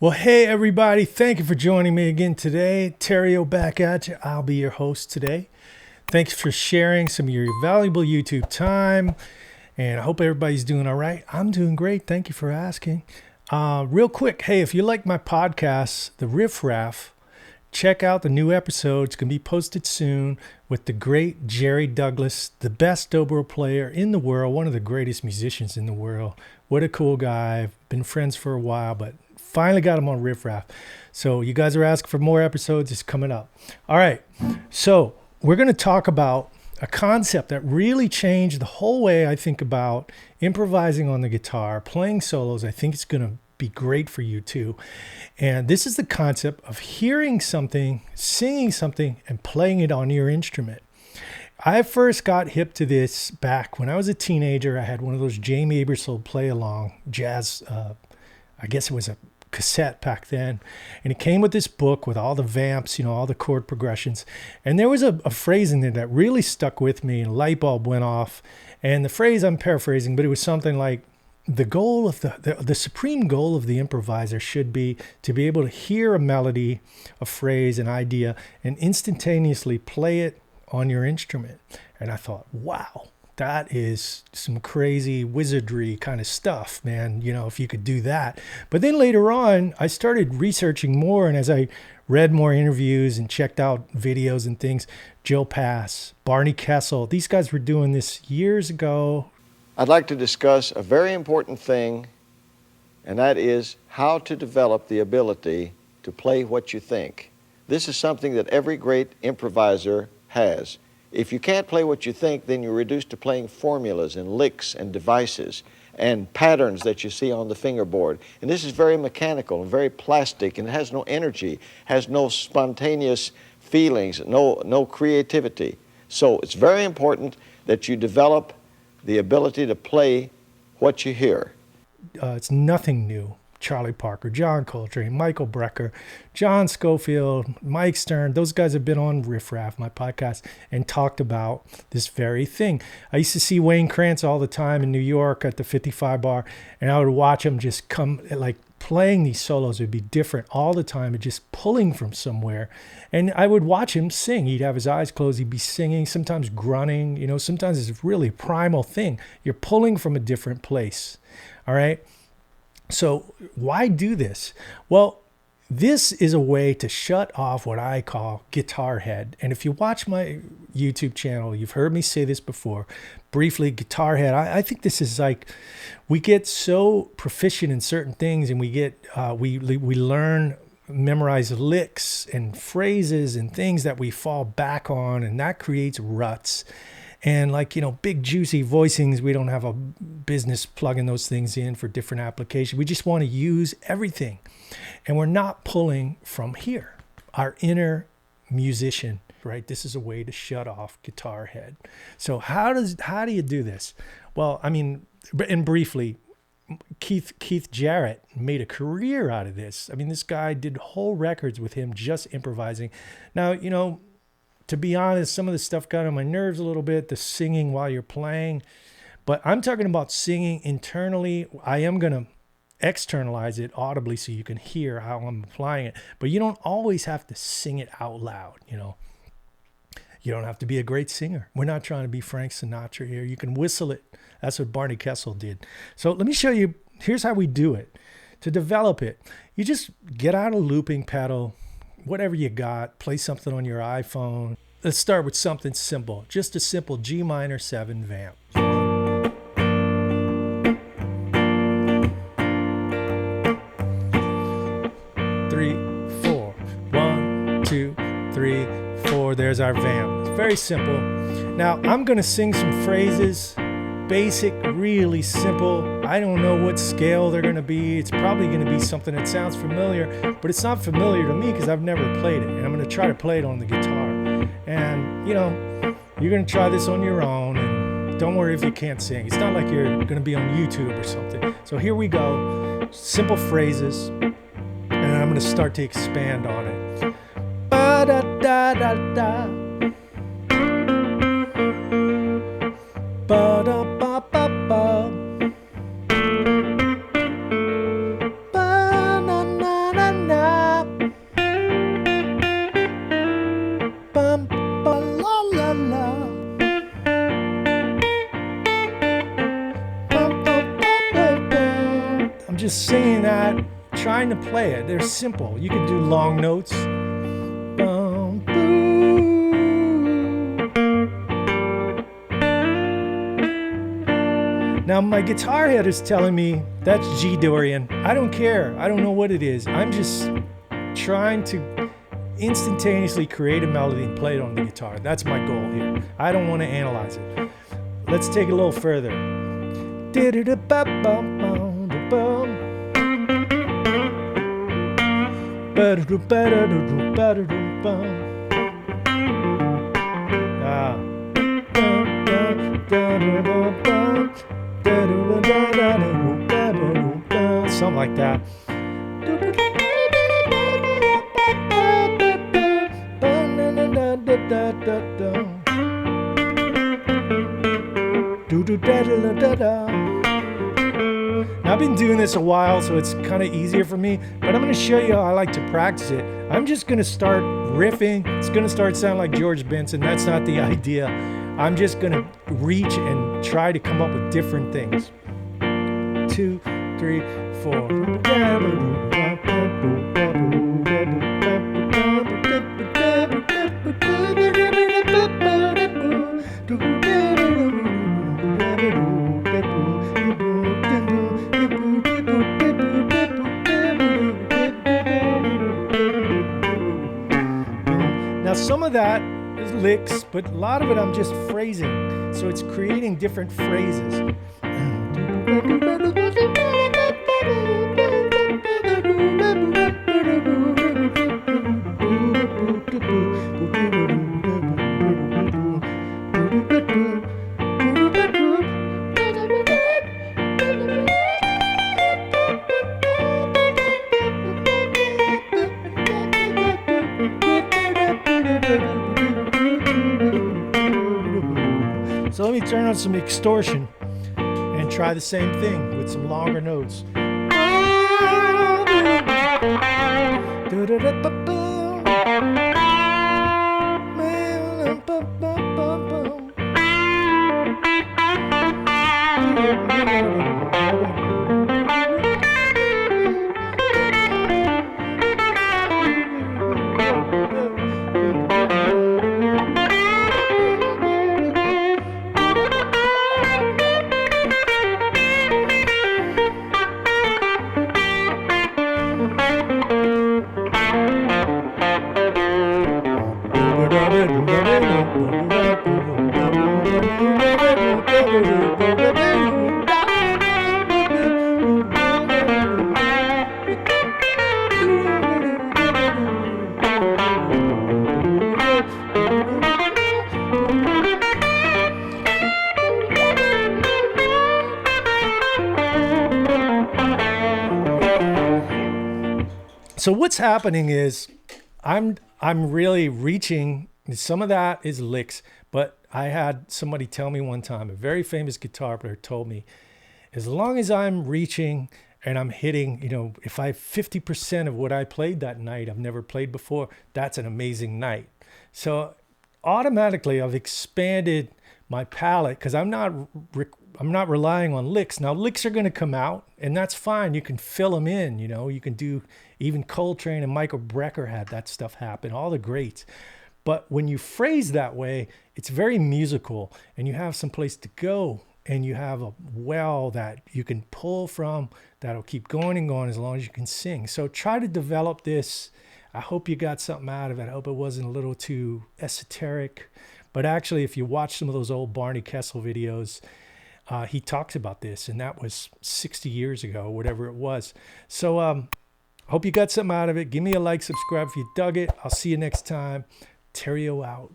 Well, hey everybody, thank you for joining me again today. Terrio back at you. I'll be your host today. Thanks for sharing some of your valuable YouTube time, and I hope everybody's doing all right. I'm doing great. Thank you for asking. Real quick, hey, if you like my podcast, the Riff, Raff, check out the new episode. It's going to be posted soon with the great Jerry Douglas, the best dobro player in the world, one of the greatest musicians in the world. What a cool guy. I've been friends for a while, but finally got him on Riff Raff. So you guys are asking for more episodes. It's coming up. All right. So we're going to talk about a concept that really changed the whole way I think about improvising on the guitar, playing solos. I think it's going to be great for you too. And this is the concept of hearing something, singing something, and playing it on your instrument. I first got hip to this back when I was a teenager. I had one of those Jamie Aebersold play along jazz. I guess it was a cassette back then, and it came with this book with all the vamps, all the chord progressions, and there was a phrase in there that really stuck with me, and a light bulb went off. And the phrase, I'm paraphrasing, but it was something like, the goal of the supreme goal of the improviser should be to be able to hear a melody, a phrase, an idea, and instantaneously play it on your instrument. And I thought, wow, that is some crazy wizardry kind of stuff, man, if you could do that. But then later on, I started researching more, and as I read more interviews and checked out videos and things, Joe Pass, Barney Kessel, these guys were doing this years ago. I'd like to discuss a very important thing, and that is how to develop the ability to play what you think. This is something that every great improviser has. If you can't play what you think, then you're reduced to playing formulas and licks and devices and patterns that you see on the fingerboard. And this is very mechanical and very plastic, and it has no energy, has no spontaneous feelings, no creativity. So it's very important that you develop the ability to play what you hear. It's nothing new. Charlie Parker, John Coltrane, Michael Brecker, John Schofield, Mike Stern, those guys have been on Riff Raff, my podcast, and talked about this very thing. I used to see Wayne Krantz all the time in New York at the 55 bar, and I would watch him just come, like playing these solos would be different all the time and just pulling from somewhere. And I would watch him sing. He'd have his eyes closed, he'd be singing, sometimes grunting, sometimes it's really a primal thing. You're pulling from a different place, all right? So why do this? Well, this is a way to shut off what I call guitar head. And if you watch my YouTube channel, you've heard me say this before, briefly, guitar head. I think this is like, we get so proficient in certain things, and we get, we learn, memorize licks and phrases and things that we fall back on, and that creates ruts. And big juicy voicings, we don't have a business plugging those things in for different applications. We just want to use everything. And we're not pulling from here, our inner musician, right? This is a way to shut off guitar head. So how do you do this? Well, and briefly, Keith Jarrett made a career out of this. This guy did whole records with him just improvising. Now, to be honest, some of the stuff got on my nerves a little bit, the singing while you're playing. But I'm talking about singing internally. I am going to externalize it audibly so you can hear how I'm applying it. But you don't always have to sing it out loud, You don't have to be a great singer. We're not trying to be Frank Sinatra here. You can whistle it. That's what Barney Kessel did. So let me show you. Here's how we do it. To develop it, you just get out a looping pedal, whatever you got, play something on your iPhone. Let's start with something simple, just a simple G minor 7 vamp. 3, 4, 1, 2, 3, 4. There's our vamp. It's very simple. Now I'm going to sing some phrases, basic, really simple. I don't know what scale they're going to be. It's probably going to be something that sounds familiar, but it's not familiar to me because I've never played it. And I'm going to try to play it on the guitar. And, you're going to try this on your own. And don't worry if you can't sing. It's not like you're going to be on YouTube or something. So here we go. Simple phrases. And I'm going to start to expand on it. Ba-da-da-da-da. Ba-da-ba-ba-ba. Ba-na-na-na. just singing that, trying to play it. They're simple. You can do long notes. Bum, boo. Now my guitar head is telling me that's G Dorian. I don't care. I don't know what it is. I'm just trying to instantaneously create a melody and play it on the guitar. That's my goal here. I don't want to analyze it. Let's take it a little further. Something like that. Now, I've been doing this a while, so it's kind of easier for me, but I'm going to show you how I like to practice it. I'm just going to start riffing. It's going to start sounding like George Benson. That's not the idea. I'm just going to reach and try to come up with different things. 2, 3, 4. Now some of that is licks, but a lot of it I'm just phrasing. So it's creating different phrases. So let me turn on some extortion and try the same thing with some longer notes. So what's happening is I'm really reaching. Some of that is licks, but I had somebody tell me one time, a very famous guitar player told me, as long as I'm reaching and I'm hitting, if I have 50% of what I played that night, I've never played before, that's an amazing night. So automatically I've expanded my palette because I'm not relying on licks. Now licks are going to come out and that's fine. You can fill them in, you can do, even Coltrane and Michael Brecker had that stuff happen, all the greats. But when you phrase that way, it's very musical and you have some place to go and you have a well that you can pull from that'll keep going and going as long as you can sing. So try to develop this. I hope you got something out of it. I hope it wasn't a little too esoteric. But actually, if you watch some of those old Barney Kessel videos, he talks about this, and that was 60 years ago, whatever it was. So hope you got something out of it. Give me a like, subscribe if you dug it. I'll see you next time. Terrio out.